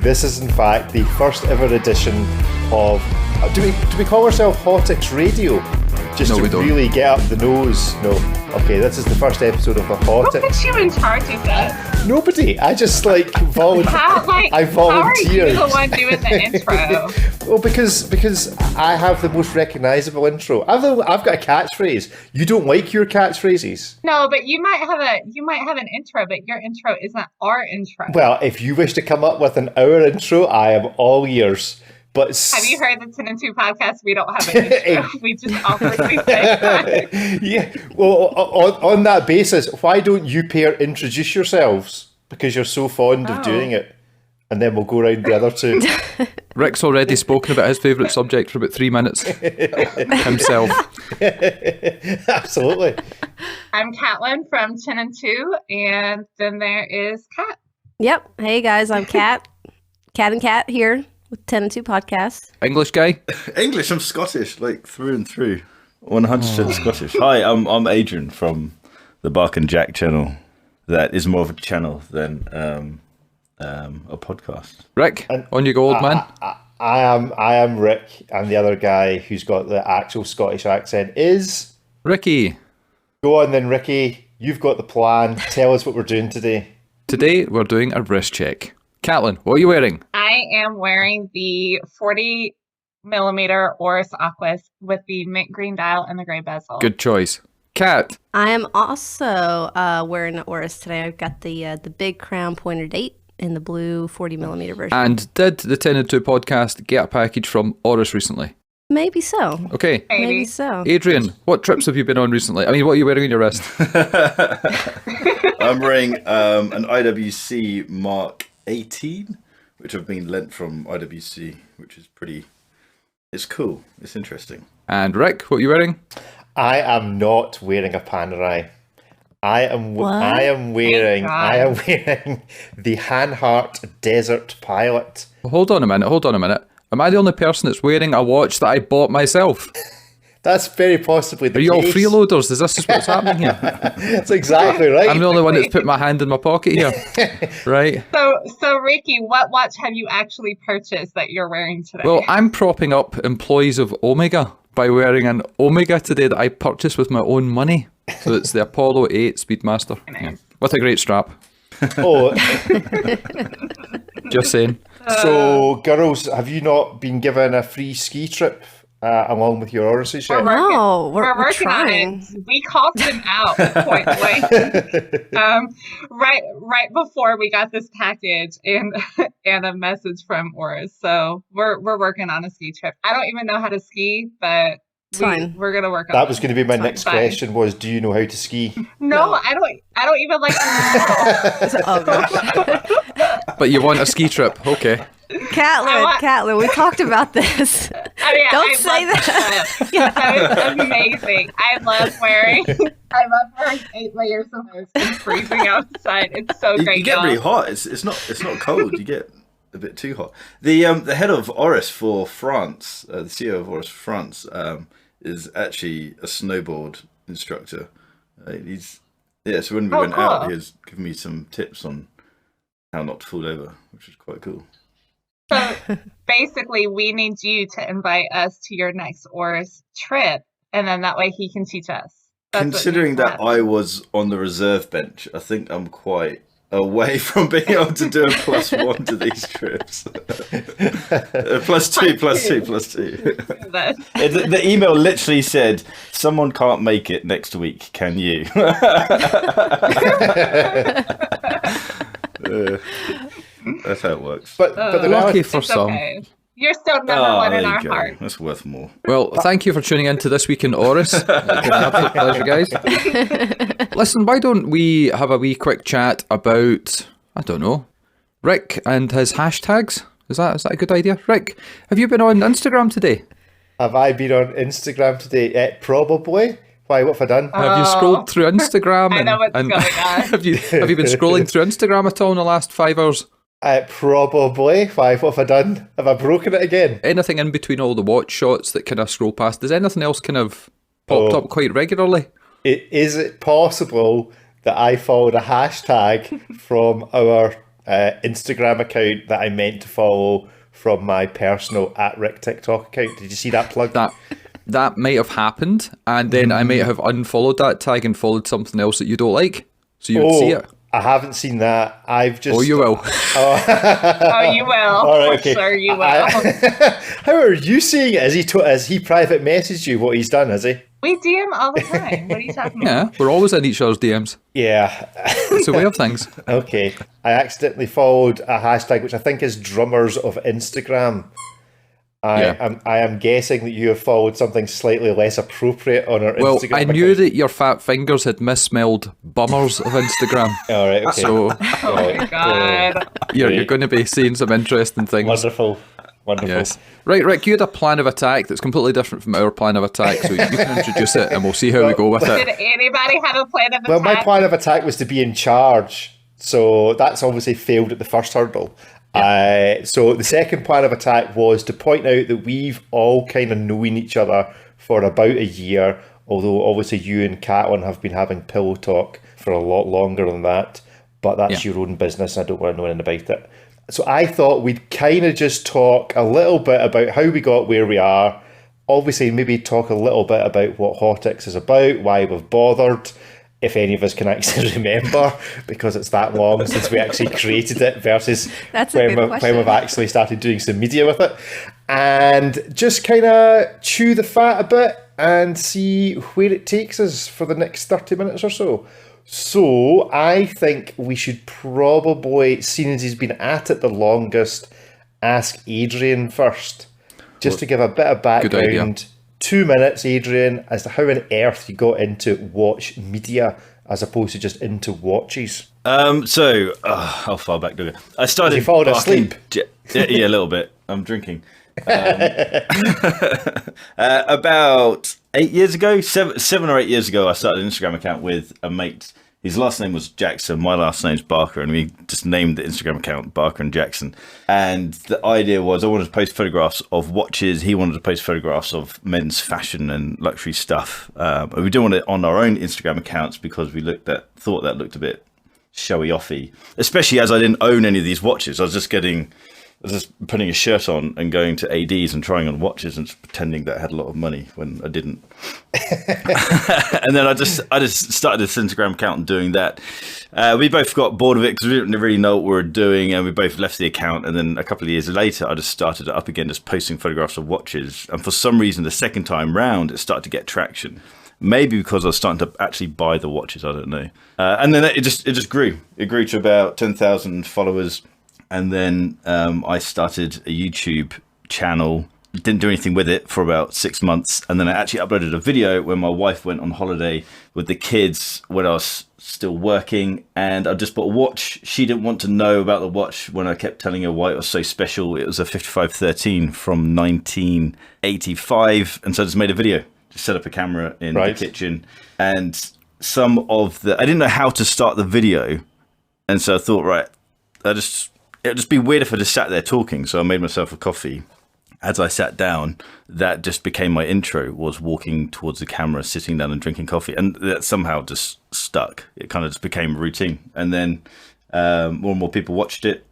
This is in fact the first ever edition of. Do we call ourselves Hautix Radio? Just No, to we don't. really get up the nose. No. Okay, this is the first episode of the Who Hautix. put you in charge of this? Nobody. I just I volunteered. How are you the one doing the intro? Well, because I have the most recognisable intro. I've got a catchphrase. You don't like your catchphrases? No, but you might have an intro, but your intro isn't our intro. Well, if you wish to come up with an hour intro, I am all ears. But have you heard the Tenn Two podcast? We don't have an intro. We just awkwardly say. Yeah. Well, on that basis, why don't you pair introduce yourselves? Because you're so fond of doing it. And then we'll go around the other two. Rick's already spoken about his favourite subject for about 3 minutes himself. Absolutely. I'm Caitlin from Tenn Two, and then there is Kat. Yep. Hey guys, I'm Kat. Kat and Kat here with Tenn Two podcast. English guy? English, I'm Scottish, like through and through. 100% Scottish. Hi, I'm Adrian from the Bark and Jack channel. That is more of a channel than a podcast. Rick, on you go, old man. I am Rick, and the other guy who's got the actual Scottish accent is Ricky. Go on then, Ricky. You've got the plan. Tell us what we're doing today. Today we're doing a wrist check. Caitlin, what are you wearing? I am wearing the 40mm Oris Aquas with the mint green dial and the gray bezel. Good choice. Kat. I am also wearing an Oris today. I've got the big crown pointer date in the blue 40mm version. And did the Tenn Two podcast get a package from Oris recently? Maybe so. Okay. Maybe so. Adrian, what trips have you been on recently? I mean, what are you wearing on your wrist? I'm wearing an IWC Mark 18, which I've been lent from IWC, which is it's cool. It's interesting. And Rick, what are you wearing? I am not wearing a Panerai. I am wearing the Hanhart Desert Pilot. Hold on a minute. Am I the only person that's wearing a watch that I bought myself? That's very possibly the Are case. you all freeloaders? Is this what's happening here? That's exactly right. I'm the only one that's put my hand in my pocket here. Right. So Ricky, what watch have you actually purchased that you're wearing today? Well, I'm propping up employees of Omega by wearing an Omega today that I purchased with my own money. So it's the Apollo 8 Speedmaster. Yeah. With a great strap. Oh, Just saying. so girls, have you not been given a free ski trip along with your Odyssey yet? No, we're working trying. on it. We called them out point blank. Right before we got this package and a message from Oris. So we're working on a ski trip. I don't even know how to ski, but we're gonna work on it. That was going to be my next question. Was, do you know how to ski? No, I don't even like to Oh gosh. But you want a ski trip. Okay. Caitlin, we talked about this. Don't say that. That was amazing. I love wearing 8 layers of hose and freezing outside. It's so great. You get really hot. It's not cold. You get a bit too hot. The head of Oris for France, the CEO of Oris for France, is actually a snowboard instructor. So when we went out, he was giving me some tips on how not to fall over, which is quite cool. So basically, we need you to invite us to your next Oris trip, and then that way he can teach us. Considering that I was on the reserve bench, I think I'm quite away from being able to do a +1 to these trips. +2. The email literally said, "Someone can't make it next week. Can you?" That's how it works. But the Lucky reality, for some. Okay. You're still number one in our go. heart. That's worth more. Well, thank you for tuning in to This Week in Oris. It's been an absolute pleasure, guys. Listen, why don't we have a wee quick chat about, I don't know, Rick and his hashtags? Is that a good idea? Rick, have you been on Instagram today? have I been on Instagram today? Probably. Why? What have I done? Have you scrolled through Instagram? I know what's going on. Have you been scrolling through Instagram at all in the last 5 hours? Probably. Why? What have I done? Have I broken it again? Anything in between all the watch shots that kind of scroll past? Does anything else kind of popped up quite regularly? Is it possible that I followed a hashtag from our Instagram account that I meant to follow from my personal @RickTikTok account. Did you see that plug? That might have happened, and then I might have unfollowed that tag and followed something else that you don't like, so you would see it. I haven't seen that. I've just. Oh, you will. Oh, you will. All right, okay. For sure, you will. How are you seeing it? Has he private messaged you what he's done? Has he? We DM all the time. What are you talking about? Yeah, we're always in each other's DMs. Yeah. It's a way of things. Okay. I accidentally followed a hashtag which I think is Drummers of Instagram. I am guessing that you have followed something slightly less appropriate on our Instagram. Well, I knew that your fat fingers had misspelled bummers of Instagram. All right, okay. So Oh my god. you're going to be seeing some interesting things. Wonderful. Yes. Right, Rick, you had a plan of attack that's completely different from our plan of attack, so you can introduce it and we'll see how we go with Did it. anybody have a plan of attack? Well, my plan of attack was to be in charge, so that's obviously failed at the first hurdle. So the second plan of attack was to point out that we've all kind of known each other for about a year, although obviously you and Catelyn have been having pillow talk for a lot longer than that, but that's your own business. I don't want to know anything about it. So I thought we'd kind of just talk a little bit about how we got where we are. Obviously, maybe talk a little bit about what Hautix is about, why we've bothered, if any of us can actually remember, because it's that long since we actually created it versus when we've actually started doing some media with it. And just kind of chew the fat a bit and see where it takes us for the next 30 minutes or so. So I think we should probably, seeing as he's been at it the longest, ask Adrian first, just to give a bit of background. 2 minutes, Adrian, as to how on earth you got into watch media as opposed to just into watches. How far back do we go? I started. You fallen asleep? Yeah, a little bit. I'm drinking. About 8 years ago, 7 or 8 years ago, I started an Instagram account with a mate. His last name was Jackson. My last name's Barker, and we just named the Instagram account Barker and Jackson. And the idea was I wanted to post photographs of watches. He wanted to post photographs of men's fashion and luxury stuff. We didn't want it on our own Instagram accounts because we thought that looked a bit showy offy, especially as I didn't own any of these watches. I was just putting a shirt on and going to ADs and trying on watches and just pretending that I had a lot of money when I didn't. And then I just started this Instagram account and doing that. We both got bored of it because we didn't really know what we were doing, and we both left the account. And then a couple of years later, I just started it up again, just posting photographs of watches. And for some reason, the second time round, it started to get traction. Maybe because I was starting to actually buy the watches, I don't know. And then it just grew. It grew to about 10,000 followers. And then I started a YouTube channel. Didn't do anything with it for about 6 months. And then I actually uploaded a video when my wife went on holiday with the kids when I was still working. And I just bought a watch. She didn't want to know about the watch when I kept telling her why it was so special. It was a 5513 from 1985. And so I just made a video. Just set up a camera in the kitchen. And I didn't know how to start the video. And so I thought, it would just be weird if I just sat there talking. So I made myself a coffee. As I sat down, that just became my intro, was walking towards the camera, sitting down and drinking coffee. And that somehow just stuck. It kind of just became a routine. And then more and more people watched it.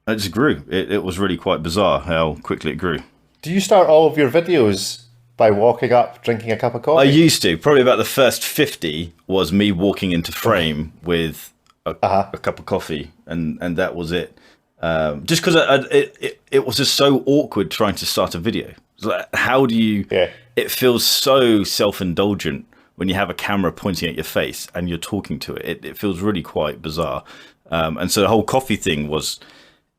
And it just grew. It was really quite bizarre how quickly it grew. Do you start all of your videos by walking up, drinking a cup of coffee? I used to. Probably about the first 50 was me walking into frame with a cup of coffee. And that was it. Just because it was just so awkward trying to start a video. Like, how do you? Yeah. It feels so self-indulgent when you have a camera pointing at your face and you're talking to it. It feels really quite bizarre. And so the whole coffee thing was.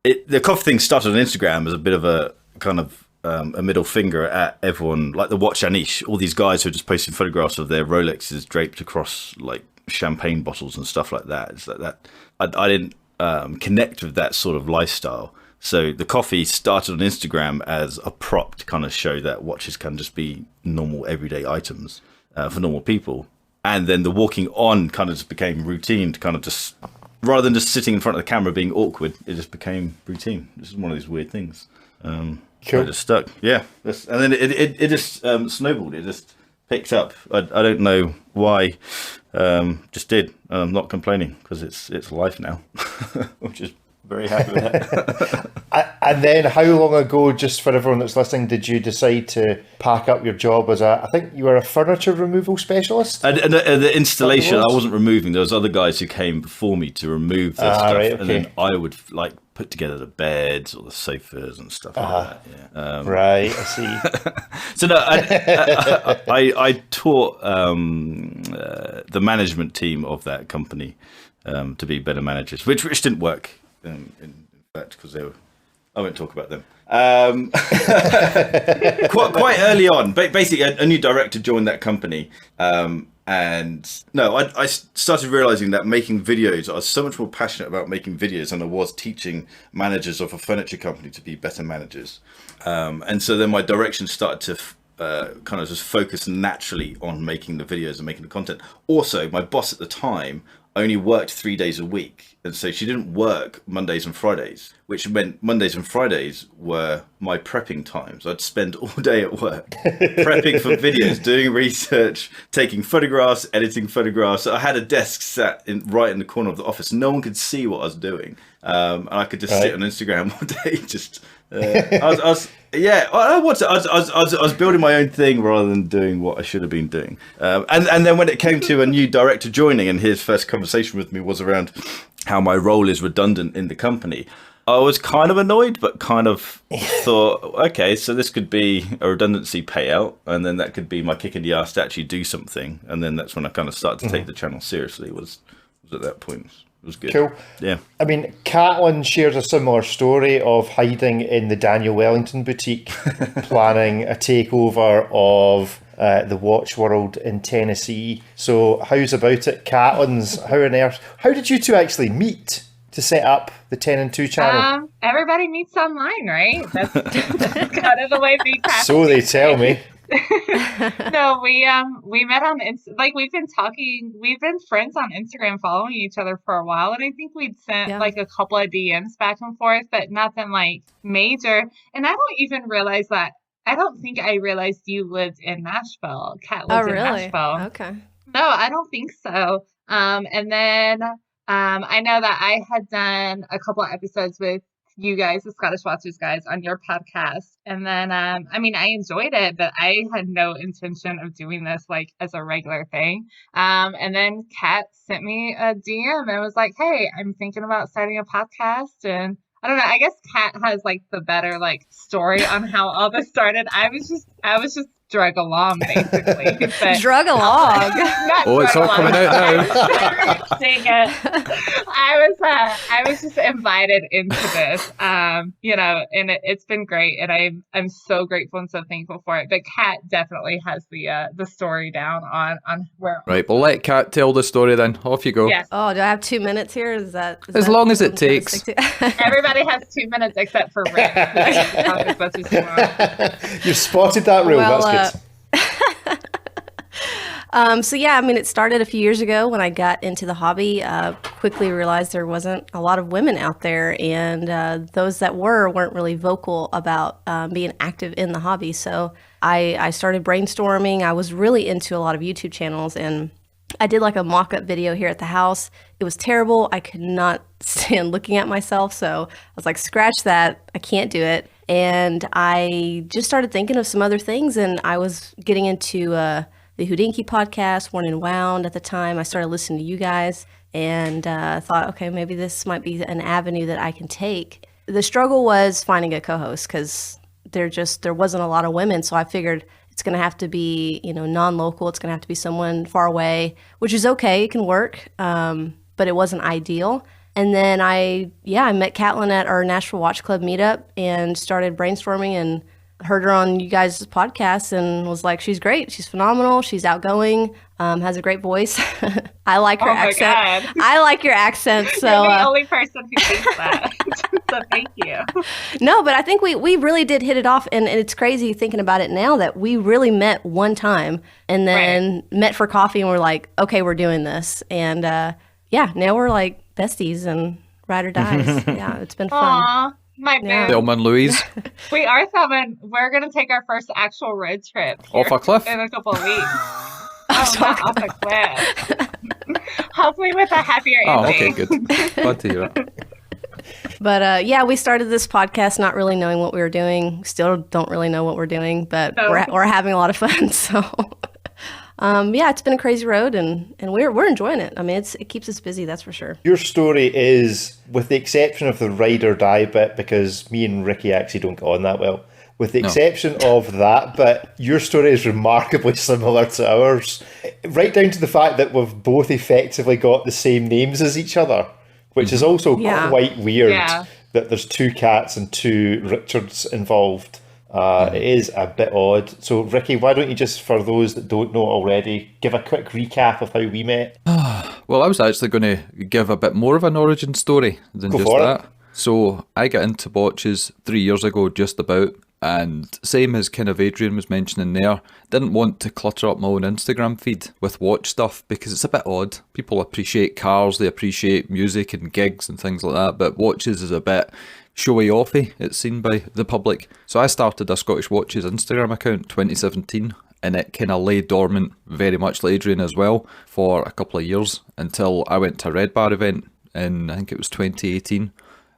The coffee thing started on Instagram as a bit of a kind of a middle finger at everyone, like the Watch Anish. All these guys who are just posting photographs of their Rolexes draped across like champagne bottles and stuff like that. It's like that. I didn't. Connect with that sort of lifestyle. So the coffee started on Instagram as a prop to kind of show that watches can just be normal everyday items for normal people. And then the walking on kind of just became routine to kind of just, rather than just sitting in front of the camera being awkward, it just became routine. This is one of these weird things. Cool. So it just stuck. Yeah. And then it just snowballed. It just picked up. I don't know why. Just did. I'm not complaining because it's life now, which is Very happy with that. And then how long ago, just for everyone that's listening, did you decide to pack up your job as I think you were a furniture removal specialist? And the installation, I wasn't removing. There was other guys who came before me to remove the stuff. Right, okay. And then I would like put together the beds or the sofas and stuff like that. Yeah. Right, I see. So no, I taught the management team of that company to be better managers, which didn't work in fact, because they were. I won't talk about them. Quite early on, basically, a new director joined that company, and no, I started realizing that making videos, I was so much more passionate about making videos than I was teaching managers of a furniture company to be better managers. And so then my direction started to kind of just focus naturally on making the videos and making the content. Also, my boss at the time only worked 3 days a week, and so she didn't work Mondays and Fridays, which meant Mondays and Fridays were my prepping times. I'd spend all day at work prepping for videos, doing research, taking photographs, editing photographs. I had a desk sat right in the corner of the office. No one could see what I was doing, and I could just sit on Instagram all day. Just I was building my own thing rather than doing what I should have been doing. And then when it came to a new director joining, and his first conversation with me was around how my role is redundant in the company, I was kind of annoyed, but kind of thought, okay, so this could be a redundancy payout, and then that could be my kick in the ass to actually do something. And then that's when I kind of started to take the channel seriously. Was at that point. It was good. Cool. Yeah. I mean, Caitlin shares a similar story of hiding in the Daniel Wellington boutique, planning a takeover of the watch world in Tennessee. So how's about it, Caitlin's? How on earth? How did you two actually meet to set up the Tenn Two channel? Everybody meets online, right? That's kind of the way these happen. So they tell me. No, we met on we've been friends on Instagram, following each other for a while, and I think we'd sent like a couple of DMs back and forth, but nothing like major. And I don't think I realized you lived in Nashville. Kat lives in Nashville. Okay. No, I don't think so. And then I know that I had done a couple of episodes with you guys, the Scottish Watchers guys, on your podcast. And then, I enjoyed it, but I had no intention of doing this like as a regular thing. And then Kat sent me a DM and was like, hey, I'm thinking about starting a podcast. And I don't know, I guess Kat has like the better like story on how all this started. I was just drug along, basically. But drug along. It's all coming out now. Dang it. I was just invited into this, and it's been great, and I'm so grateful and so thankful for it. But Kat definitely has the story down on where. Right, well, let Kat tell the story then. Off you go. Yes. Oh, do I have 2 minutes here? Is as long as it takes? Everybody has 2 minutes except for Rick. You've spotted that rule. That's good. It started a few years ago when I got into the hobby. Quickly realized there wasn't a lot of women out there, and those that weren't really vocal about being active in the hobby. So I started brainstorming. I was really into a lot of YouTube channels, and I did like a mock-up video here at the house. It was terrible. I could not stand looking at myself, so I was like, scratch that. I can't do it. And I just started thinking of some other things, and I was getting into the Houdinki podcast, Worn and Wound at the time. I started listening to you guys and thought, okay, maybe this might be an avenue that I can take. The struggle was finding a co-host because there wasn't a lot of women, so I figured it's going to have to be, non-local. It's going to have to be someone far away, which is okay. It can work, but it wasn't ideal. And then I met Caitlin at our Nashville Watch Club meetup and started brainstorming and heard her on you guys' podcast and was like, she's great. She's phenomenal. She's outgoing, has a great voice. I like her accent. God. I like your accent. So you're the only person who thinks that. So thank you. No, but I think we really did hit it off. And it's crazy thinking about it now that we really met one time and then met for coffee and we're like, okay, we're doing this. And now we're like besties and ride or dies. Yeah, it's been fun. Aww. Thelma and Louise. We are Thelma. We're going to take our first actual road trip off a cliff in a couple of weeks. Not off a cliff. Hopefully with a happier ending. Oh, okay, good. Glad to hear it. But yeah, we started this podcast not really knowing what we were doing. Still don't really know what we're doing, but we're having a lot of fun. So yeah, it's been a crazy road, and we're enjoying it. I mean, it keeps us busy, that's for sure. Your story is, with the exception of the ride or die bit, because me and Ricky actually don't get on that well, with the exception of that bit, your story is remarkably similar to ours. Right down to the fact that we've both effectively got the same names as each other, which is also quite weird that there's 2 cats and 2 Richards involved. It is a bit odd. So, Ricky, why don't you just, for those that don't know already, give a quick recap of how we met? Well, I was actually going to give a bit more of an origin story than just that. So, I got into watches 3 years ago, just about. And same as kind of Adrian was mentioning there, didn't want to clutter up my own Instagram feed with watch stuff because it's a bit odd. People appreciate cars, they appreciate music and gigs and things like that, but watches is a bit showy-offy, it's seen by the public. So I started a Scottish Watches Instagram account 2017, and it kind of lay dormant, very much like Adrian as well, for a couple of years until I went to a Red Bar event in, I think it was 2018.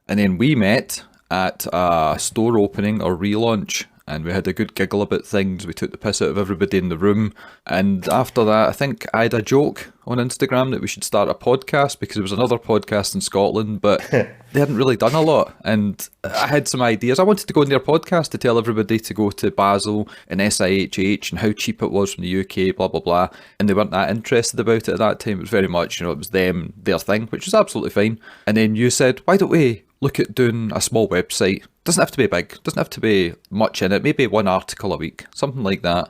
And then we met at a store opening or relaunch, and we had a good giggle about things. We took the piss out of everybody in the room, and after that I think I had a joke on Instagram that we should start a podcast because there was another podcast in Scotland, but they hadn't really done a lot, and I had some ideas. I wanted to go on their podcast to tell everybody to go to Basel and SIHH and how cheap it was from the UK, blah blah blah, and they weren't that interested about it at that time. It was very much, it was them, their thing, which was absolutely fine. And then you said, why don't we look at doing a small website? Doesn't have to be big, doesn't have to be much in it, maybe 1 article a week, something like that.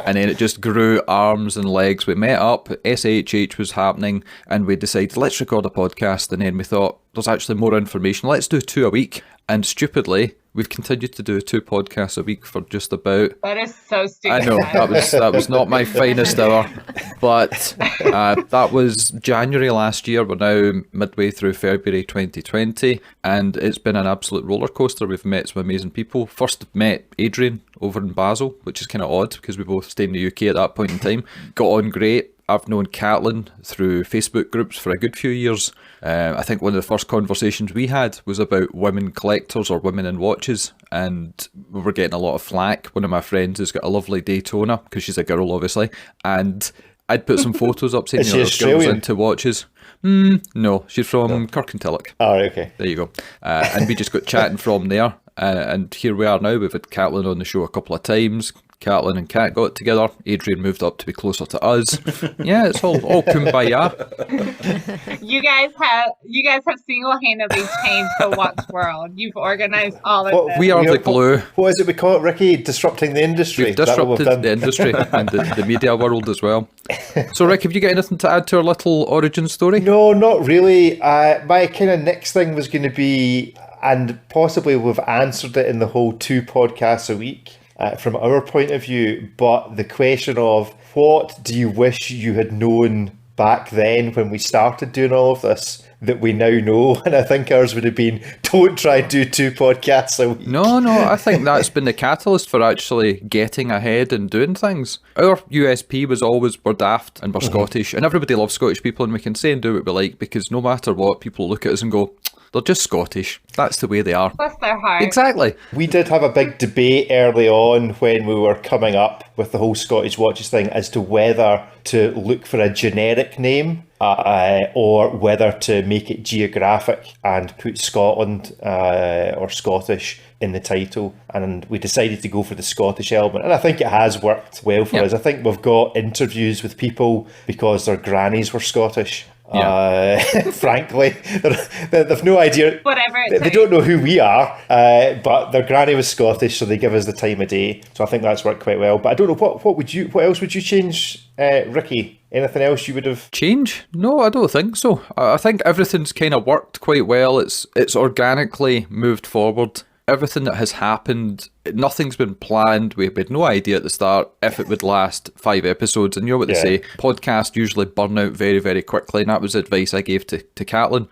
And then it just grew arms and legs. We met up, SAHH was happening, and we decided, let's record a podcast. And then we thought, there's actually more information, let's do 2 a week. And stupidly, we've continued to do 2 podcasts a week for just about... That is so stupid. I know, that was not my finest hour. But that was January last year. We're now midway through February 2020. And it's been an absolute roller coaster. We've met some amazing people. First met Adrian over in Basel, which is kind of odd because we both stayed in the UK at that point in time. Got on great. I've known Caitlin through Facebook groups for a good few years. I think one of the first conversations we had was about women collectors or women in watches, and we were getting a lot of flack. One of my friends has got a lovely Daytona, because she's a girl obviously, and I'd put some photos up saying, there's girls into watches. No, she's from Kirkintilloch. Oh, okay. There you go. And we just got chatting from there, and here we are now. We've had Caitlin on the show a couple of times. Caitlin and Kat got together. Adrian moved up to be closer to us. Yeah, it's all kumbaya. You guys have single-handedly changed the watch world. You've organized all of this. We are the glue. What is it we call it, Ricky? Disrupting the industry. We've disrupted the industry and the media world as well. So, Rick, have you got anything to add to our little origin story? No, not really. My kind of next thing was going to be, and possibly we've answered it in the whole 2 podcasts a week, from our point of view, but the question of what do you wish you had known back then when we started doing all of this that we now know? And I think ours would have been, don't try and do 2 podcasts a week. No, I think that's been the catalyst for actually getting ahead and doing things. Our USP was always we're daft and we're Scottish, and everybody loves Scottish people, and we can say and do what we like because no matter what, people look at us and go, they're just Scottish. That's the way they are. Bless their heart. Exactly. We did have a big debate early on when we were coming up with the whole Scottish Watches thing as to whether to look for a generic name or whether to make it geographic and put Scotland or Scottish in the title. And we decided to go for the Scottish element. And I think it has worked well for us. I think we've got interviews with people because their grannies were Scottish. Frankly, they've no idea. Whatever. They don't know who we are, but their granny was Scottish, so they give us the time of day. So I think that's worked quite well. But I don't know what else would you change, Ricky? Anything else you would have change? No, I don't think so. I think everything's kind of worked quite well. It's organically moved forward. Everything that has happened, nothing's been planned. We had no idea at the start if it would last 5 episodes. And you know what they say, podcasts usually burn out very, very quickly. And that was advice I gave to Caitlin.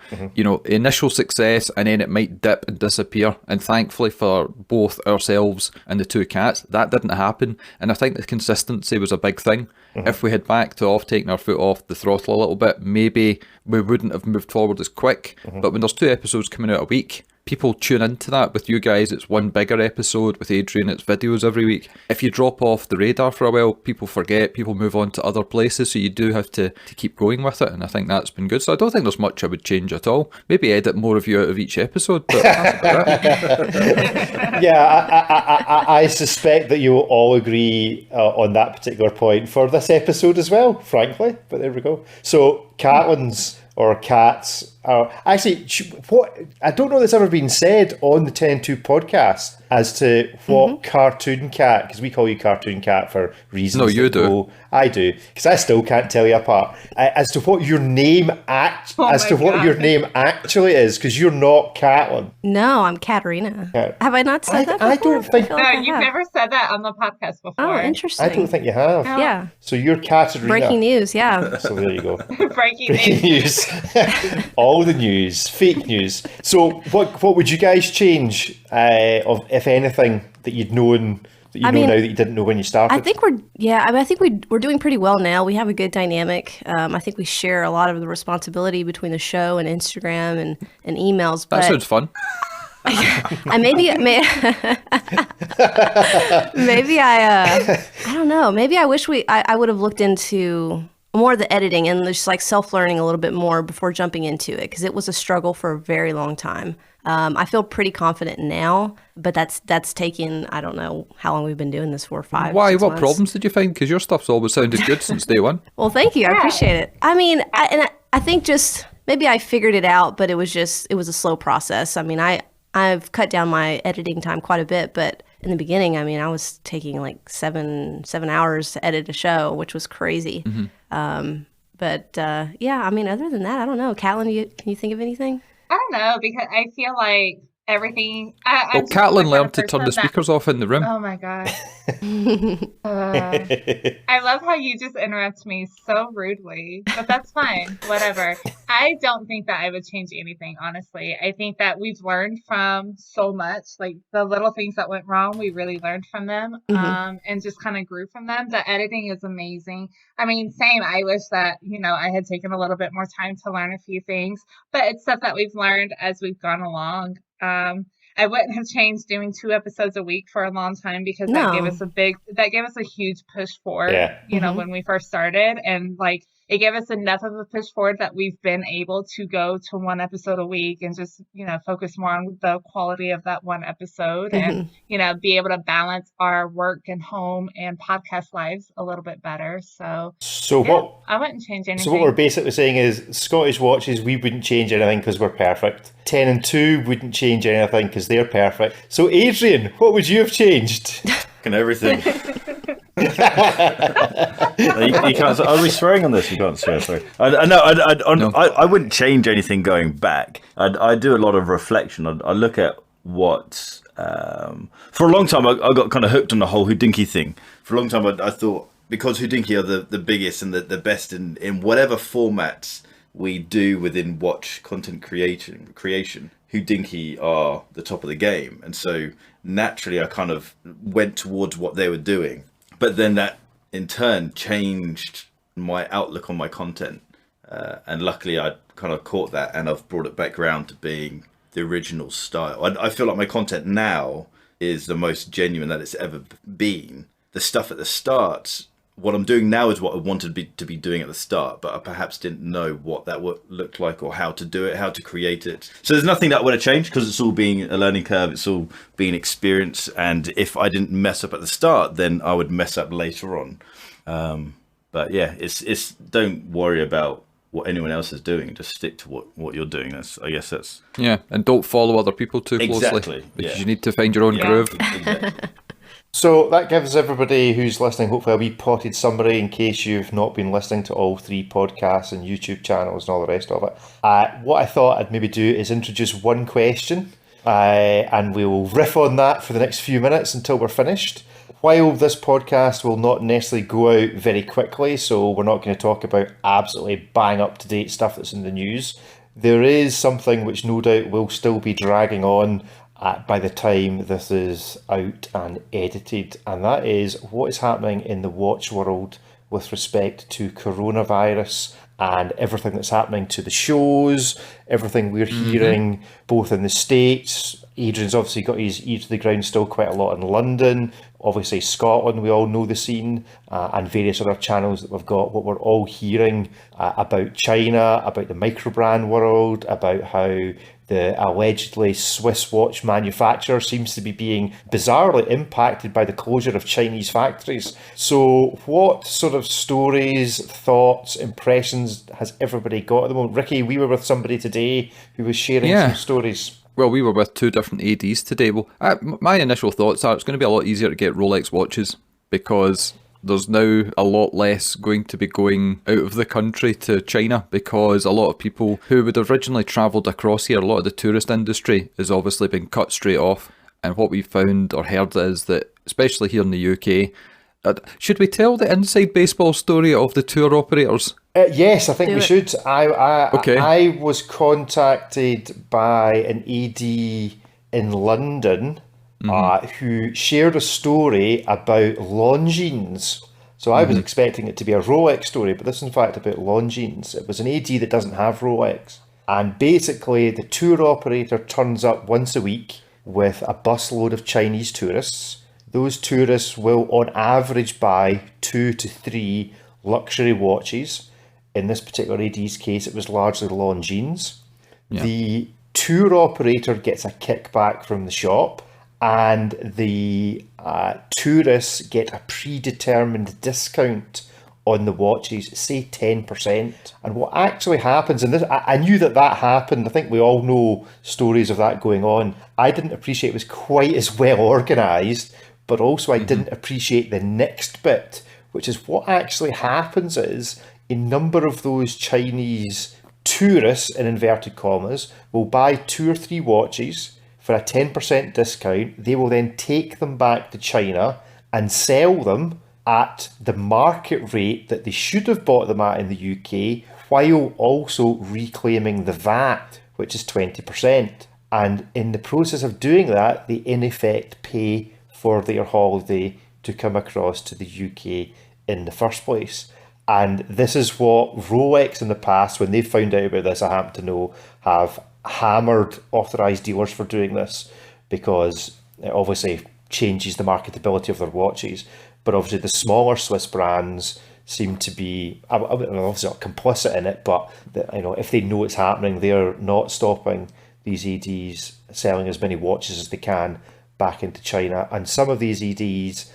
Initial success, and then it might dip and disappear. And thankfully for both ourselves and the 2 cats, that didn't happen. And I think the consistency was a big thing. If we had backed off, taking our foot off the throttle a little bit, maybe we wouldn't have moved forward as quick. But when there's 2 episodes coming out a week, people tune into that. With you guys, it's one bigger episode. With Adrian, it's videos every week. If you drop off the radar for a while, people forget, people move on to other places, so you do have to keep going with it, and I think that's been good. So I don't think there's much I would change at all. Maybe edit more of you out of each episode, but that's about it. Yeah, I suspect that you will all agree on that particular point for this episode as well, frankly. But there we go. So, Catlins or cats are actually, what I don't know if it's ever been said on the Tenn Two podcast as to what cartoon cat, because we call you cartoon cat for reasons. No, you do. I do, because I still can't tell you apart. As to what your name what your name actually is, because you're not Catlin. No, I'm Katerina. Have I not said that before? I don't think. No, you've never said that on the podcast before. Oh, interesting. I don't think you have. No. Yeah. So you're Katerina. Breaking news, yeah. So there you go. Breaking Breaking news. news. All the news, fake news. So what would you guys change, if anything, that you'd known that you know now that you didn't know when you started? I think we're doing pretty well now. We have a good dynamic. I think we share a lot of the responsibility between the show and Instagram and emails. That sounds fun. Maybe I don't know. Maybe I wish I would have looked into more of the editing and just like self-learning a little bit more before jumping into it, because it was a struggle for a very long time. I feel pretty confident now, but that's taken, I don't know how long we've been doing this for, 5 Why? 6 What months. problems did you find? Because your stuff's always sounded good since day one. Well, thank you. I appreciate it. I mean, I think just maybe I figured it out, but it was a slow process. I mean, I've cut down my editing time quite a bit, but in the beginning, I mean, I was taking like seven hours to edit a show, which was crazy. But yeah, I mean, other than that, I don't know. Catelyn, can you think of anything? I don't know, because I feel like everything. Well, Catelyn learned to turn the speakers off in the room. Oh my god. I love how you just interrupt me so rudely, but that's fine. Whatever. I don't think that I would change anything, honestly. I think that we've learned from so much, like the little things that went wrong, we really learned from them, and just kind of grew from them. The editing is amazing. I mean, same. I wish that, I had taken a little bit more time to learn a few things, but it's stuff that we've learned as we've gone along. I wouldn't have changed doing 2 episodes a week for a long time, because that gave us a huge push forward, when we first started, and like it gave us enough of a push forward that we've been able to go to 1 episode a week and just, focus more on the quality of that 1 episode and, be able to balance our work and home and podcast lives a little bit better. So I wouldn't change anything. So what we're basically saying is Scottish Watches, we wouldn't change anything because we're perfect. Tenn Two wouldn't change anything because they're perfect. So Adrian, what would you have changed? And everything. You can't. Are we swearing on this? You can't swear. Sorry. I wouldn't change anything going back. I do a lot of reflection. I look at what. For a long time, I got kind of hooked on the whole Houdinki thing. For a long time, I thought because Houdinki are the biggest and the best in whatever formats we do within watch content creation, Houdinki are the top of the game, and so naturally I kind of went towards what they were doing. But then that in turn changed my outlook on my content, and luckily I kind of caught that, and I've brought it back around to being the original style. I feel like my content now is the most genuine that it's ever been. The stuff at the start, what I'm doing now is what I wanted to be doing at the start, but I perhaps didn't know what that would look like or how to do it, how to create it. So there's nothing that would have changed, because it's all being a learning curve, it's all being experience, and if I didn't mess up at the start, then I would mess up later on. But yeah, it's don't worry about what anyone else is doing, just stick to what you're doing. I guess that's and don't follow other people too closely, exactly, because you need to find your own groove. Exactly. So that gives everybody who's listening hopefully a wee potted summary in case you've not been listening to all 3 podcasts and YouTube channels and all the rest of it. What I thought I'd maybe do is introduce one question, and we'll riff on that for the next few minutes until we're finished. While this podcast will not necessarily go out very quickly, so we're not going to talk about absolutely bang up to date stuff that's in the news, there is something which no doubt will still be dragging on by the time this is out and edited, and that is what is happening in the watch world with respect to coronavirus and everything that's happening to the shows, everything we're hearing both in the States. Adrian's obviously got his ear to the ground still quite a lot in London. Obviously Scotland, we all know the scene, and various other channels that we've got. What we're all hearing about China, about the microbrand world, about how the allegedly Swiss watch manufacturer seems to be being bizarrely impacted by the closure of Chinese factories. So what sort of stories, thoughts, impressions has everybody got at the moment? Ricky, we were with somebody today who was sharing some stories. Well, we were with 2 different ADs today. Well, my initial thoughts are it's going to be a lot easier to get Rolex watches because there's now a lot less going to be going out of the country to China, because a lot of people who would have originally travelled across here, a lot of the tourist industry has obviously been cut straight off. And what we found or heard is that, especially here in the UK, should we tell the inside baseball story of the tour operators? Yes, I think we should. Okay. I was contacted by an AD in London who shared a story about Longines. So I was expecting it to be a Rolex story, but this is in fact about Longines. It was an AD that doesn't have Rolex. And basically the tour operator turns up once a week with a busload of Chinese tourists. Those tourists will on average buy 2 to 3 luxury watches. In this particular AD's case, it was largely Longines. Yeah. The tour operator gets a kickback from the shop, and the tourists get a predetermined discount on the watches, say 10%. And what actually happens, and this, I knew that happened, I think we all know stories of that going on. I didn't appreciate it was quite as well organised, but also I didn't appreciate the next bit, which is what actually happens is a number of those Chinese tourists, in inverted commas, will buy 2 or 3 watches for a 10% discount. They will then take them back to China and sell them at the market rate that they should have bought them at in the UK, while also reclaiming the VAT, which is 20%. And in the process of doing that, they in effect pay for their holiday to come across to the UK in the first place. And this is what Rolex in the past, when they found out about this, I happen to know, have hammered authorised dealers for doing this, because it obviously changes the marketability of their watches. But obviously the smaller Swiss brands seem to be, I'm obviously not complicit in it, but if they know it's happening, they're not stopping these EDs selling as many watches as they can back into China. And some of these EDs,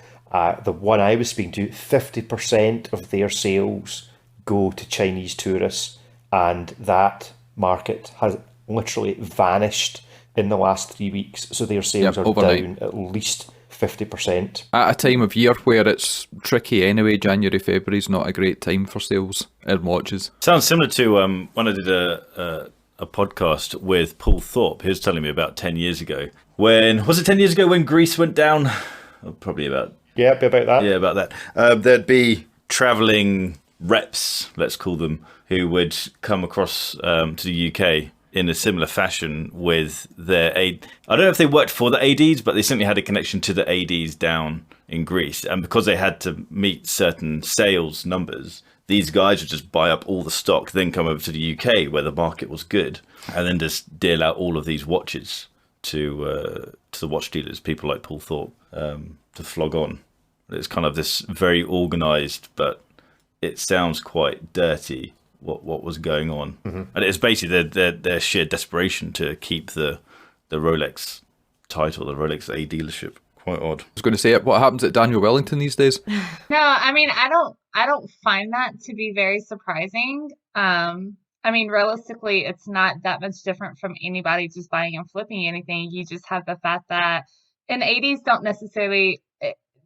the one I was speaking to, 50% of their sales go to Chinese tourists, and that market has literally vanished in the last 3 weeks. So their sales are overnight, down at least 50%. At a time of year where it's tricky anyway. January, February is not a great time for sales in watches. Sounds similar to when I did a podcast with Paul Thorpe. He was telling me about 10 years ago. Was it 10 years ago when Greece went down? Probably about... Yeah, about that. Yeah, about that. There'd be travelling reps, let's call them, who would come across to the UK in a similar fashion with their aid. I don't know if they worked for the ADs, but they certainly had a connection to the ADs down in Greece. And because they had to meet certain sales numbers, these guys would just buy up all the stock, then come over to the UK where the market was good, and then just deal out all of these watches to the watch dealers, people like Paul Thorpe, to flog on. It's kind of this very organised, but it sounds quite dirty what was going on. And it's basically their sheer desperation to keep the Rolex title, the Rolex A dealership. Quite odd. I was going to say, what happens at Daniel Wellington these days? No, I mean, I don't find that to be very surprising. I mean, realistically, it's not that much different from anybody just buying and flipping anything. You just have the fact that and 80s don't necessarily,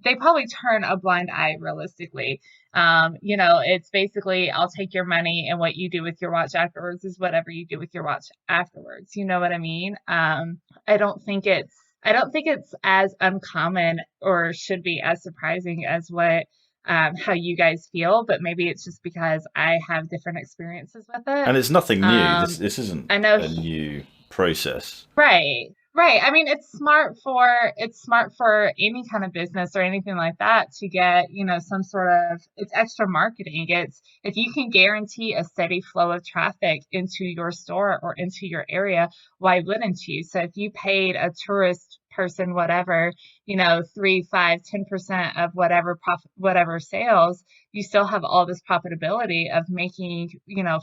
they probably turn a blind eye realistically. It's basically, I'll take your money, and what you do with your watch afterwards is whatever you do with your watch afterwards. You know what I mean? I don't think it's as uncommon or should be as surprising as what how you guys feel, but maybe it's just because I have different experiences with it. And it's nothing new. This isn't a new process. Right. Right. I mean, it's smart for any kind of business or anything like that to get, some sort of it's extra marketing. It's if you can guarantee a steady flow of traffic into your store or into your area, why wouldn't you? So if you paid a tourist person whatever, 3, 5, 10% of whatever profit, whatever sales, you still have all this profitability of making,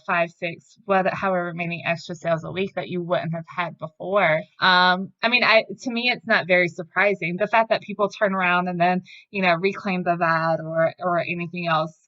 5, 6, however many extra sales a week that you wouldn't have had before. I mean, to me, it's not very surprising. The fact that people turn around and then, reclaim the VAT or anything else,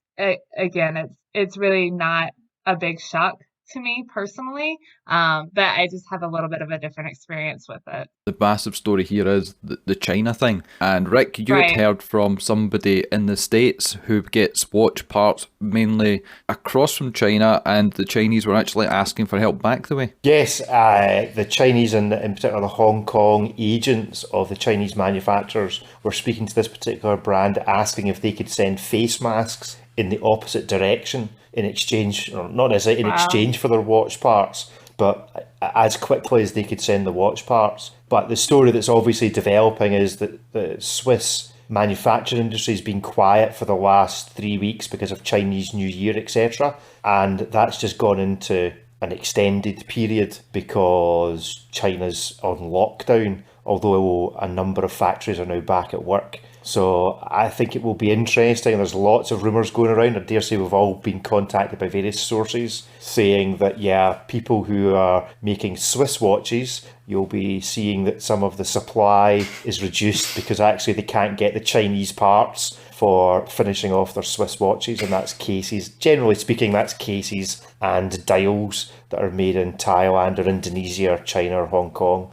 again, it's really not a big shock to me personally. But I just have a little bit of a different experience with it. The massive story here is the China thing. And Rick, you had Right. heard from somebody in the States who gets watch parts mainly across from China, and the Chinese were actually asking for help back the way. Yes, the Chinese and in particular the Hong Kong agents of the Chinese manufacturers were speaking to this particular brand, asking if they could send face masks in the opposite direction in exchange, or not necessarily in Wow. exchange for their watch parts, but as quickly as they could send the watch parts. But the story that's obviously developing is that the Swiss manufacturing industry has been quiet for the last 3 weeks because of Chinese New Year, etc. And that's just gone into an extended period because China's on lockdown, although a number of factories are now back at work. So I think it will be interesting. There's lots of rumours going around. I dare say we've all been contacted by various sources saying that, yeah, people who are making Swiss watches, you'll be seeing that some of the supply is reduced because actually they can't get the Chinese parts for finishing off their Swiss watches, and that's cases. Generally speaking, that's cases and dials that are made in Thailand or Indonesia or China or Hong Kong.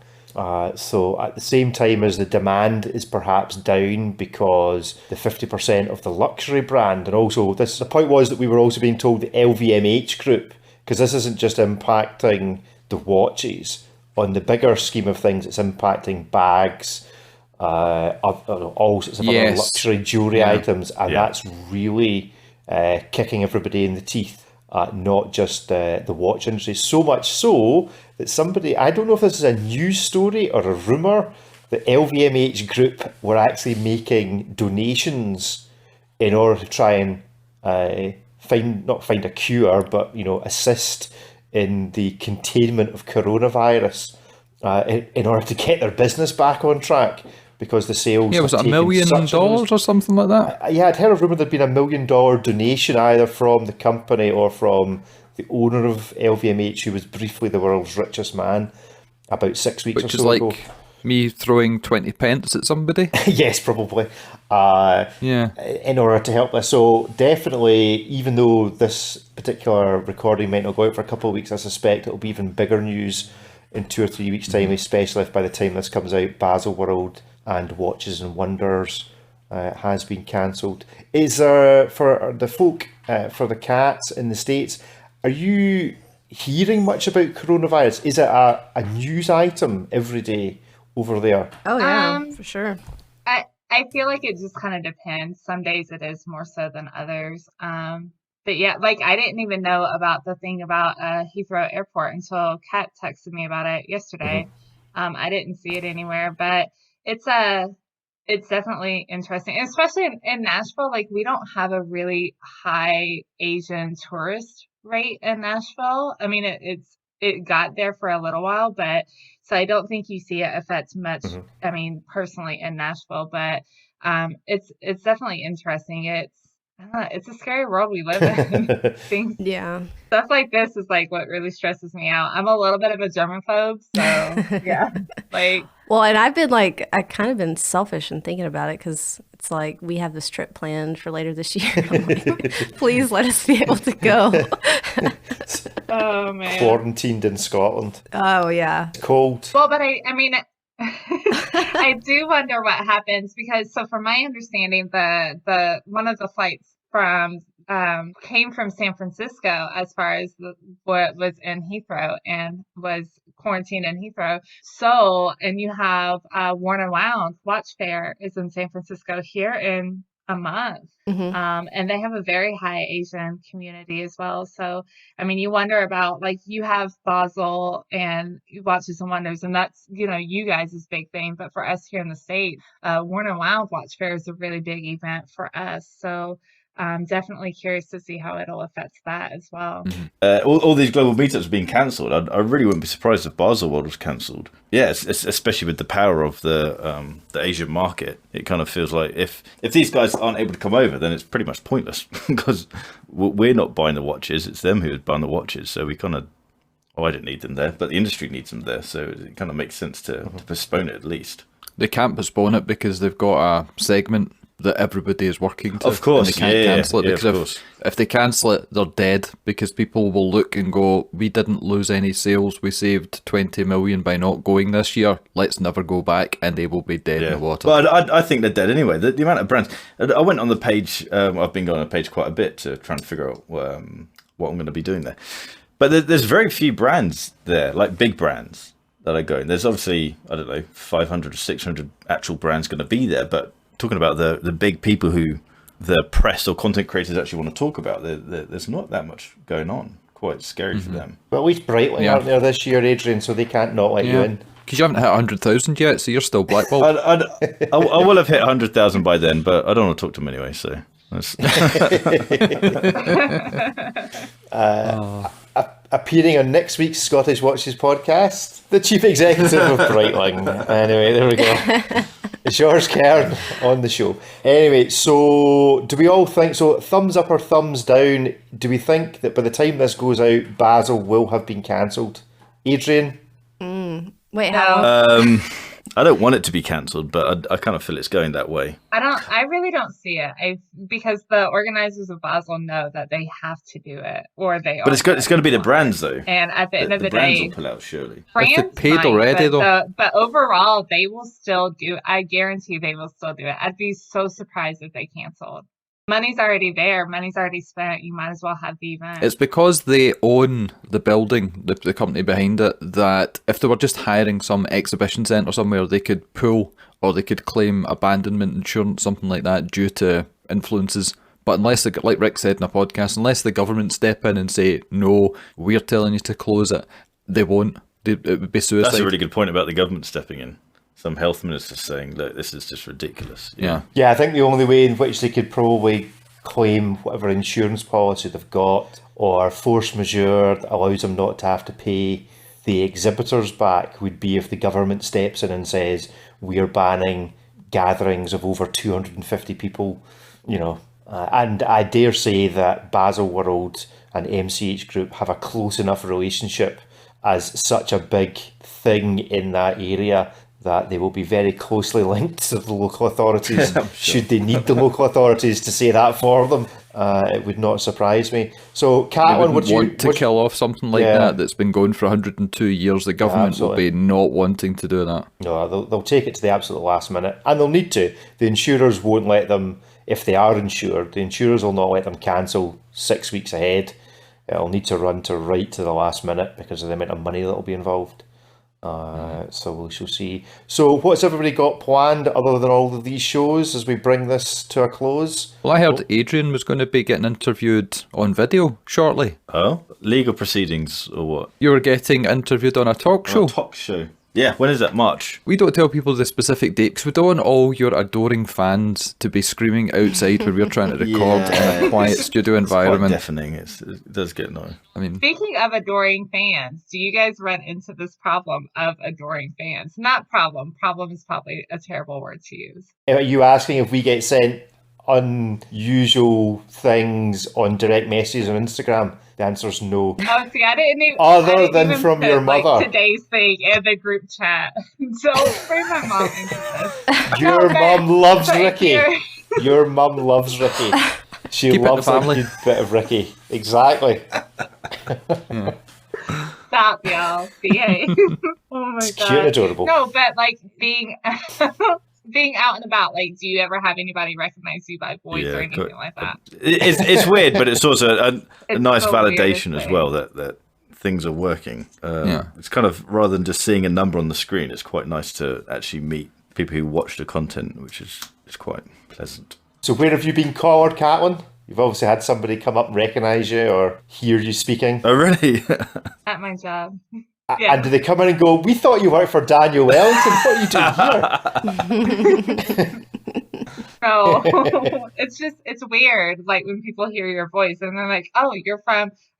So at the same time as the demand is perhaps down because the 50% of the luxury brand, and also the point was that we were also being told the LVMH group, because this isn't just impacting the watches, on the bigger scheme of things, it's impacting bags, all sorts of other Yes. luxury jewellery Yeah. items, and Yeah. that's really kicking everybody in the teeth. Not just the watch industry. So much so that somebody, I don't know if this is a news story or a rumour, the LVMH group were actually making donations in order to try and not find a cure, but assist in the containment of coronavirus in order to get their business back on track. Because the sales Yeah, was have it $1 taken million such a nosedive. or something like that? Yeah, I'd heard a rumour there'd been $1 million donation either from the company or from the owner of LVMH, who was briefly the world's richest man about 6 weeks Which or is so like ago. me throwing 20 pence at somebody. Yes, probably. Yeah. In order to help us. So definitely, even though this particular recording might not go out for a couple of weeks, I suspect it'll be even bigger news in 2 or 3 weeks' time, especially if by the time this comes out, Baselworld and Watches and Wonders has been cancelled. Is there, for the folk, for the cats in the States, are you hearing much about coronavirus? Is it a news item every day over there? Oh yeah, Um, for sure. I feel like it just kind of depends. Some days it is more so than others. But yeah, like I didn't even know about the thing about Heathrow Airport until Kat texted me about it yesterday. I didn't see it anywhere, but it's it's definitely interesting, and especially in Nashville. Like we don't have a really high Asian tourist rate in Nashville. I mean, it got there for a little while, but so I don't think you see it affect much. I mean, personally in Nashville, but it's definitely interesting. I don't know, it's a scary world we live in. Things Yeah. Stuff like this is like what really stresses me out. I'm a little bit of a germaphobe, so yeah, like. Well, and I kind of been selfish in thinking about it because it's like we have this trip planned for later this year. I'm like, please let us be able to go. Oh man. Quarantined in Scotland. Oh yeah. Cold. Well, but I mean, I do wonder what happens because, so from my understanding, the one of the flights from came from San Francisco as far as what was in Heathrow and was quarantined in Heathrow. So, and you have Warner Lounge Watch Fair is in San Francisco here in a month. Mhm. And they have a very high Asian community as well. So, I mean, you wonder about, like, you have Basel and Watches and Wonders, and that's, you guys' big thing. But for us here in the States, Warner Wild Watch Fair is a really big event for us. So I'm definitely curious to see how it'll affect that as well. All these global meetups being cancelled. I really wouldn't be surprised if Basel World was cancelled. Yeah, especially with the power of the Asian market. It kind of feels like if these guys aren't able to come over, then it's pretty much pointless because we're not buying the watches. It's them who are buying the watches. So we kind of, I don't need them there, but the industry needs them there. So it kind of makes sense to postpone it at least. They can't postpone it because they've got a segment that everybody is working to. Of course, and they can't cancel it because of course. if they cancel it, they're dead because people will look and go, we didn't lose any sales, we saved 20 million by not going this year, let's never go back, and they will be dead in the water. But I think they're dead anyway. The amount of brands. I went on the page, I've been going on the page quite a bit to try and figure out what I'm going to be doing there. But there's very few brands there, like big brands that are going. There's obviously, I don't know, 500 or 600 actual brands going to be there, but talking about the big people who the press or content creators actually want to talk about, there's not that much going on. Quite scary for them. But at least Breitling aren't there this year, Adrian, so they can't not let you in. Because you haven't hit 100,000 yet, so you're still blackballed. I will have hit 100,000 by then, but I don't want to talk to them anyway, so... Appearing on next week's Scottish Watches podcast, the chief executive of Breitling. Anyway, there we go. It's yours, Karen, on the show. Anyway, so do we all think, so thumbs up or thumbs down, do we think that by the time this goes out, Basel will have been cancelled? Adrian? Wait, how? I don't want it to be cancelled, but I kind of feel it's going that way. I really don't see it. Because the organizers of Basel know that they have to do it, or they are. But it's going to be the brands, though. And at the end of the brands day, will pull out, surely. France If they paid might, already, but overall, they will still do. I guarantee they will still do it. I'd be so surprised if they canceled. Money's already there. Money's already spent. You might as well have the event. It's because they own the building, the company behind it, that if they were just hiring some exhibition centre somewhere, they could pull or they could claim abandonment insurance, something like that, due to influences. But unless, like Rick said in a podcast, unless the government step in and say, no, we're telling you to close it, they won't. It would be suicide. That's a really good point about the government stepping in. Some health minister saying, look, this is just ridiculous. Yeah. Yeah, I think the only way in which they could probably claim whatever insurance policy they've got or force majeure that allows them not to have to pay the exhibitors back would be if the government steps in and says, we're banning gatherings of over 250 people, and I dare say that Basel World and MCH Group have a close enough relationship as such a big thing in that area that they will be very closely linked to the local authorities. Sure. Should they need the local authorities to say that for them, it would not surprise me. So, Catelyn, would you want to kill off something like that that's been going for 102 years? The government will be not wanting to do that. No, they'll take it to the absolute last minute, and they'll need to. The insurers won't let them, if they are insured, the insurers will not let them cancel 6 weeks ahead. It'll need to run right to the last minute because of the amount of money that'll be involved. So we shall see. So what's everybody got planned other than all of these shows as we bring this to a close? Well, I heard Adrian was going to be getting interviewed on video shortly. Oh, legal proceedings or what? You were getting interviewed on a talk show. A talk show. Yeah, when is that? March? We don't tell people the specific date because we don't want all your adoring fans to be screaming outside where we're trying to record in a quiet studio environment. It's quite deafening. It does get annoying. I mean, speaking of adoring fans, do you guys run into this problem of adoring fans? Not problem. Problem is probably a terrible word to use. Are you asking if we get sent unusual things on direct messages on Instagram? The answer's no. Oh, see, I didn't even. Other than from your mother. Today's thing in the group chat. Don't bring my mom into this. Your mum loves Ricky. Your mum loves Ricky. She Keep loves it a in the family. good bit of Ricky. Exactly. Stop, y'all. Behave. Oh my It's god. cute and adorable. No, but like being out and about, like, do you ever have anybody recognize you by voice or anything like that? It's weird, but it's also a nice so validation weird as well that things are working. It's kind of, rather than just seeing a number on the screen, it's quite nice to actually meet people who watch the content, which is quite pleasant. So where have you been collared, Caitlin? You've obviously had somebody come up and recognise you or hear you speaking. Oh, really? At my job. Yeah. And do they come in and go, we thought you worked for Daniel Wellington. What are you doing here? No, it's weird. Like when people hear your voice and they're like, oh, are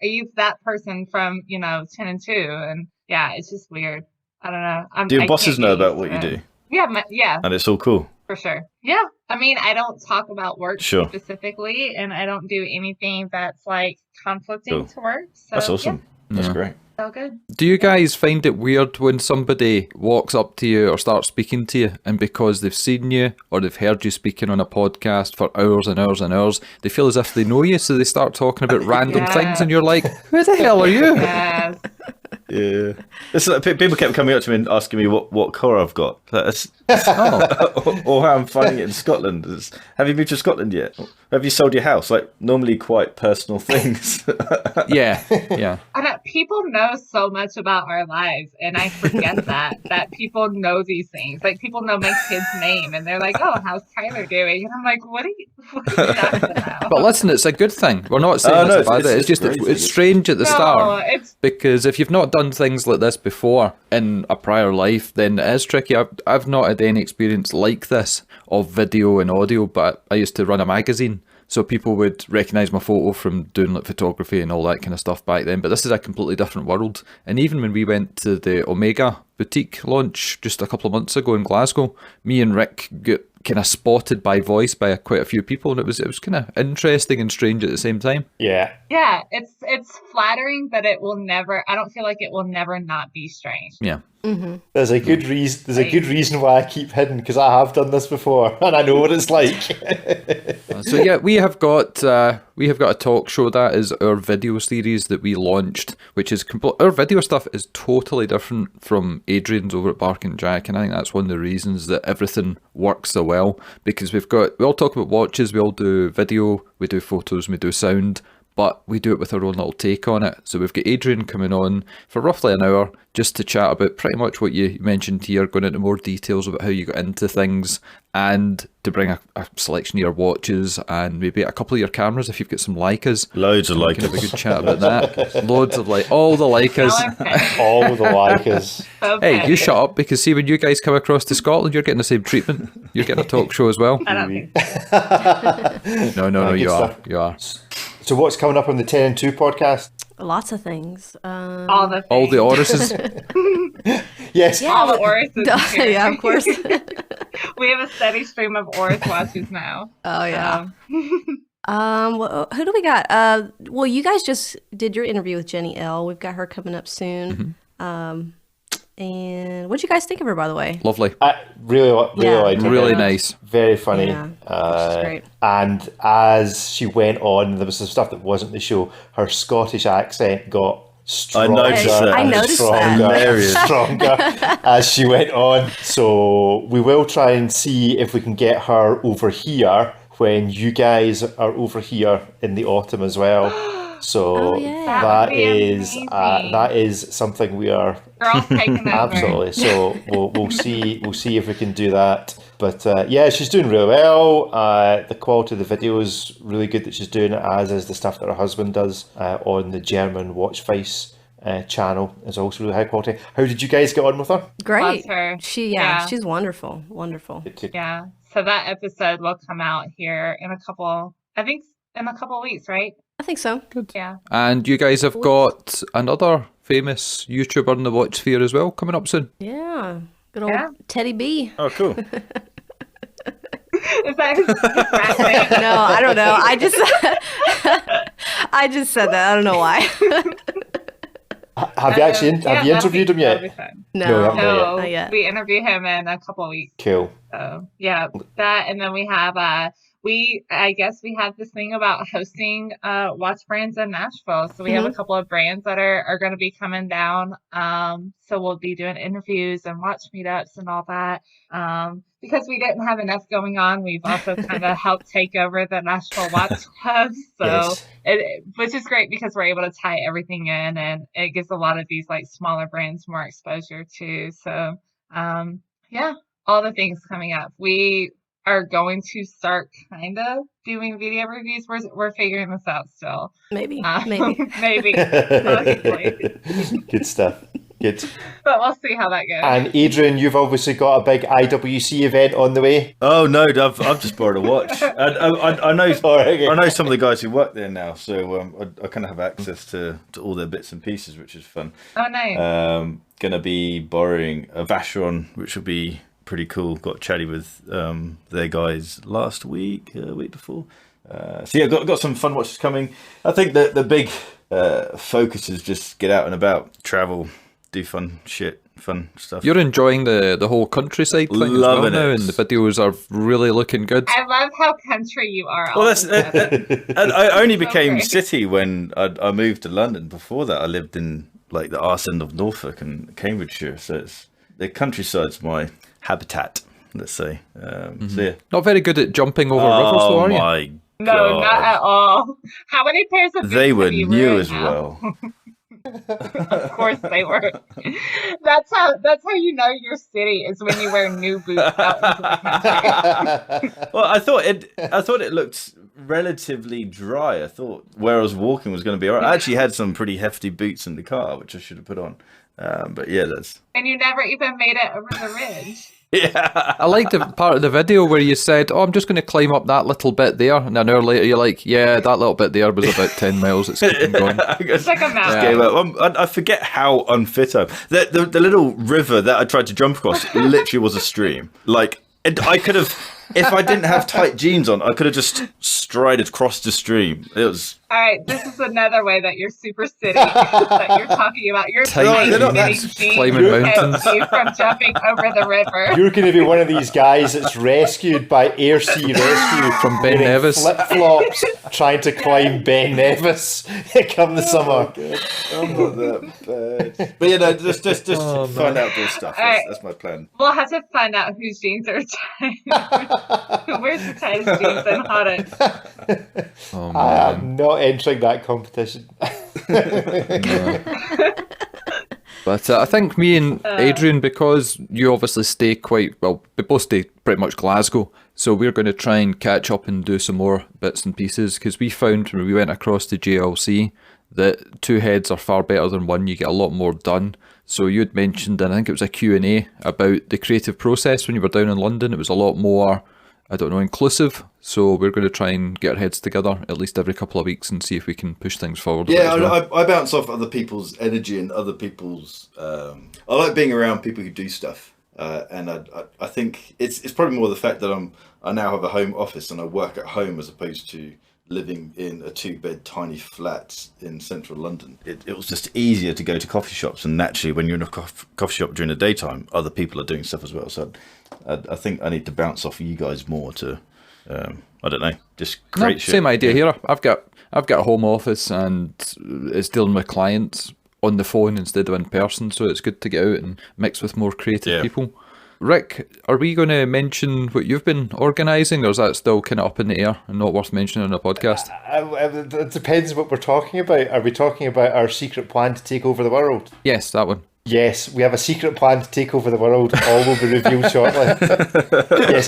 you that person from, Tenn Two? And yeah, it's just weird. I don't know. Do your bosses know about what you do? Yeah, And it's all cool. for sure. Yeah. I mean, I don't talk about work Sure. specifically, and I don't do anything that's like conflicting Cool. to work. So That's awesome. That's Yeah. great. Yeah, so good. Do you guys find it weird when somebody walks up to you or starts speaking to you, and because they've seen you or they've heard you speaking on a podcast for hours and hours and hours, they feel as if they know you, so they start talking about random Yeah. things, and you're like, who the hell are you? Yes. Yeah. It's like people kept coming up to me and asking me what car I've got. Oh, Or how I'm finding it in Scotland. Have you moved to Scotland yet? Have you sold your house? Like, normally quite personal things. yeah. I know people know so much about our lives, and I forget that people know these things. Like people know my kid's name, and they're like, "Oh, how's Tyler doing?" And I'm like, "What are you talking about?" But listen, it's a good thing. We're not saying Oh, no, it's a bad it's- thing. it's It's just great. it's strange at the No, start. it's Because if you've not done things like this before in a prior life, then it is tricky. I've not had any experience like this of video and audio, but I used to run a magazine, so people would recognise my photo from doing like photography and all that kind of stuff back then. But this is a completely different world. And even when we went to the Omega boutique launch just a couple of months ago in Glasgow, me and Rick got kind of spotted by voice by quite a few people, and it was kind of interesting and strange at the same time. Yeah. yeah, it's flattering, but it will never. I don't feel like it will never not be strange. Yeah. There's a good reason. There's a good reason why I keep hidden, because I have done this before and I know what it's like. So yeah, we have got a talk show. That is our video series that we launched, which is our video stuff is totally different from Adrian's over at Bark and Jack, and I think that's one of the reasons that everything works so well, because we all talk about watches, we all do video, we do photos, we do sound, but we do it with our own little take on it. So we've got Adrian coming on for roughly an hour just to chat about pretty much what you mentioned here, going into more details about how you got into things, and to bring a selection of your watches and maybe a couple of your cameras if you've got some Leicas. Loads of We can have a Leicas. good chat about that. Loads of all the Leicas. All the Leicas. Hey, you shut up, because see, when you guys come across to Scotland, you're getting the same treatment. You're getting a talk show as well. I don't think No, good you are. stuff. You are. So what's coming up on the Tenn Two podcast? Lots of things. all the All the things. Oruses. Yes. All the Oris. Yeah, of course. We have a steady stream of Oris watches now. Oh yeah. Um, Well, who do we got? Well, you guys just did your interview with Jenny L. We've got her coming up soon. And what'd you guys think of her, by the way? Lovely. I really Yeah. liked her. Really nice. Very funny. Yeah, she's great. And as she went on, there was some stuff that wasn't the show. Her Scottish accent got stronger. noticed that. I and noticed stronger, that. and stronger as she went on. So we will try and see if we can get her over here when you guys are over here in the autumn as well. So Oh, yeah. That would be amazing. that is something we are girls taking over. absolutely. So we'll see if we can do that. But yeah, she's doing really well. The quality of the video is really good that she's doing it, as is the stuff that her husband does on the German Watch Face channel is also really high quality. How did you guys get on with her? Great. Loves her. Yeah, she's wonderful. Wonderful. Yeah. So that episode will come out here in a couple weeks, right? I think so. Yeah. And you guys have got another famous YouTuber in the watch sphere as well coming up soon. Yeah. Good old Yeah. Teddy B. Oh, cool. Is that his rap name? No, I don't know. I just said that. I don't know why. Have you actually have you interviewed him that'll yet? be fun. No, No, haven't they? No, not yet. we interview him in a couple weeks. Cool. So yeah, that, and then we have I guess we have this thing about hosting watch brands in Nashville. So we have a couple of brands that are going to be coming down. So we'll be doing interviews and watch meetups and all that. Because we didn't have enough going on, we've also kind of helped take over the Nashville Watch Hub. So Yes. which is great because we're able to tie everything in, and it gives a lot of these like smaller brands more exposure too. So yeah, all the things coming up. are going to start kind of doing video reviews. We're figuring this out still. Maybe. Maybe. Possibly. Good stuff. Good. But we'll see how that goes. And Adrian, you've obviously got a big IWC event on the way. Oh no, I've just borrowed a watch. I know I know some of the guys who work there now, so I kind of have access to all their bits and pieces, which is fun. Oh, nice. Gonna be borrowing a Vacheron, which will be pretty cool. Got chatty with their guys last week, week before. So yeah, got some fun watches coming. I think that the big focus is just get out and about, travel, do fun shit, fun stuff. You're enjoying the whole countryside thing Loving as well now, it. and the videos are really looking good. I love how country you are. Well, that's and I only became great. city when I moved to London. Before that, I lived in like the arse end of Norfolk and Cambridgeshire. So it's the countryside's my habitat, let's say. So yeah. Not very good at jumping over rivers, though, are you? My No, God. not at all. How many pairs of boots They were have you new ruined as now? well. Of course they were. That's how you know your city is when you wear new boots out into the country. Well, I thought it looked relatively dry. I thought where I was walking was going to be alright. I actually had some pretty hefty boots in the car, which I should have put on. But yeah, that's And you never even made it over the ridge. yeah. I liked the part of the video where you said, "Oh, I'm just going to climb up that little bit there," and an hour later you're like, "Yeah, that little bit there was about 10 miles. It's keeping going." It's like a mountain. Gave up. I forget how unfit I'm. The little river that I tried to jump across literally was a stream. Like, and I could have, if I didn't have tight jeans on, I could have just strided across the stream. It was. All right, this is another way that you're super city that you're talking about. Your Tight tiny they're not bitty that jeans climbing mountains. kept you from jumping over the river. You're going to be one of these guys that's rescued by Air Sea Rescue From Ben Nevis. flip flops, trying to climb Ben Nevis come the summer. I'm not that bad. But you know, just fun outdoor stuff. All right. That's my plan. We'll have to find out whose jeans are tight. Where's the tightest jeans in Hautix? Oh, I man. am not entering that competition. But I think me and Adrian, because you obviously stay quite well, we both stay pretty much Glasgow, so we're going to try and catch up and do some more bits and pieces, because we found when we went across to JLC that two heads are far better than one. You get a lot more done. So you'd mentioned, and I think it was a Q&A about the creative process when you were down in London. It was a lot more, I don't know, inclusive. So we're going to try and get our heads together at least every couple of weeks and see if we can push things forward. Yeah, as well. I bounce off other people's energy and other people's. I like being around people who do stuff, and I think it's probably more the fact that I now have a home office and I work at home as opposed to living in a 2-bed tiny flat in central London. It was just easier to go to coffee shops, and naturally when you're in a coffee shop during the daytime, other people are doing stuff as well. So I think I need to bounce off you guys more to. I don't know, just create shit. Same idea here. I've got a home office and it's dealing with clients on the phone instead of in person, so it's good to get out and mix with more creative people. Rick, are we going to mention what you've been organising, or is that still kind of up in the air and not worth mentioning on a podcast? It depends what we're talking about. Are we talking about our secret plan to take over the world? Yes, that one. Yes, we have a secret plan to take over the world. All will be revealed shortly. Yes,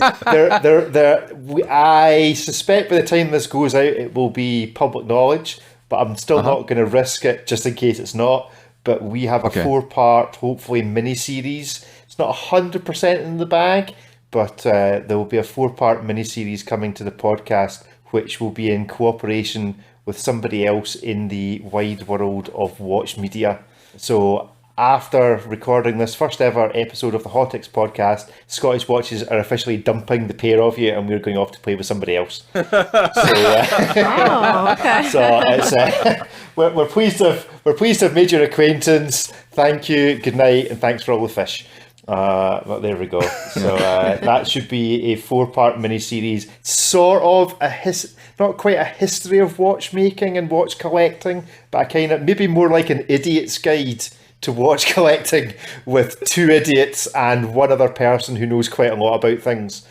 I suspect by the time this goes out, it will be public knowledge, but I'm still not going to risk it just in case it's not. But we have a 4-part, hopefully, mini-series. It's not 100% in the bag, but there will be a 4-part mini-series coming to the podcast, which will be in cooperation with somebody else in the wide world of watch media. So after recording this first ever episode of the Hautix podcast, Scottish Watches are officially dumping the pair of you, and we're going off to play with somebody else. So, Oh, okay. so it's, we're pleased to have made your acquaintance. Thank you, good night, and thanks for all the fish. Well, there we go. So that should be a 4-part mini-series, sort of not quite a history of watchmaking and watch collecting, but a kind of maybe more like an idiot's guide to watch collecting with 2 idiots and one other person who knows quite a lot about things.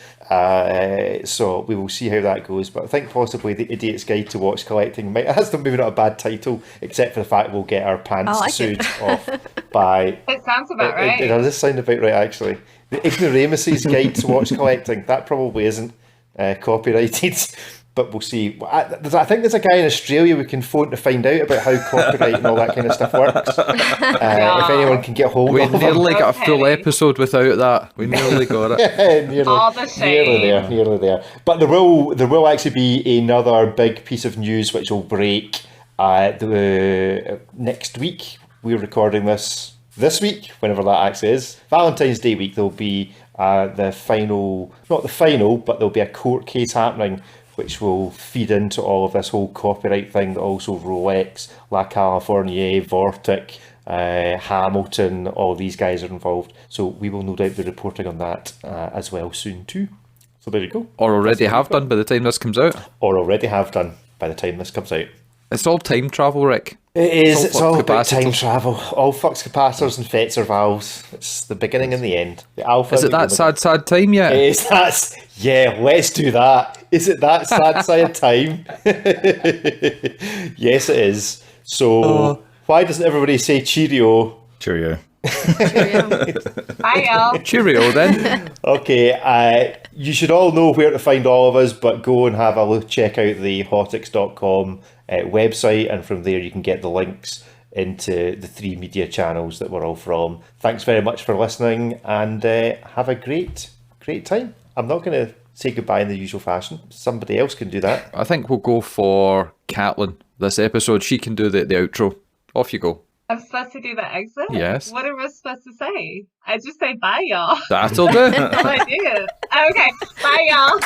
So we will see how that goes, but I think possibly the Idiot's Guide to Watch Collecting that's maybe not a bad title, except for the fact we'll get our pants sewed off by. It sounds about right. It does sound about right, actually. The Ignoramus's Guide to Watch Collecting. That probably isn't copyrighted, but we'll see. I think there's a guy in Australia we can phone to find out about how copyright and all that kind of stuff works. If anyone can get hold We of him. nearly got a full episode without that. We nearly got it. All the shame. Nearly there. But there will actually be another big piece of news which will break next week. We're recording this week, whenever that actually is. Valentine's Day week, there'll be not the final, but there'll be a court case happening which will feed into all of this whole copyright thing that also Rolex, La California, Vortic, Hamilton, all these guys are involved. So we will no doubt be reporting on that as well soon too. So there you go. Or already have done by the time this comes out. Or already have done by the time this comes out. It's all time travel, Rick. It is. It's all about capacitors. time travel. All flux capacitors and Fetzer valves. It's the beginning and the end. The alpha. Is it that sad time yet? It is that. Yeah, let's do that. Is it that sad time? Yes, it is. So why doesn't everybody say cheerio? Cheerio. Bye, y'all. Cheerio then. Okay, you should all know where to find all of us, but go and have a look, check out the Hautix.com website, and from there you can get the links into the 3 media channels that we're all from. Thanks very much for listening, and have a great time. I'm not going to say goodbye in the usual fashion. Somebody else can do that. I think we'll go for Caitlin this episode. She can do the outro. Off you go. I'm supposed to do the exit? Yes. What am I supposed to say? I just say bye, y'all. That'll do. That's all I do. Okay, bye, y'all.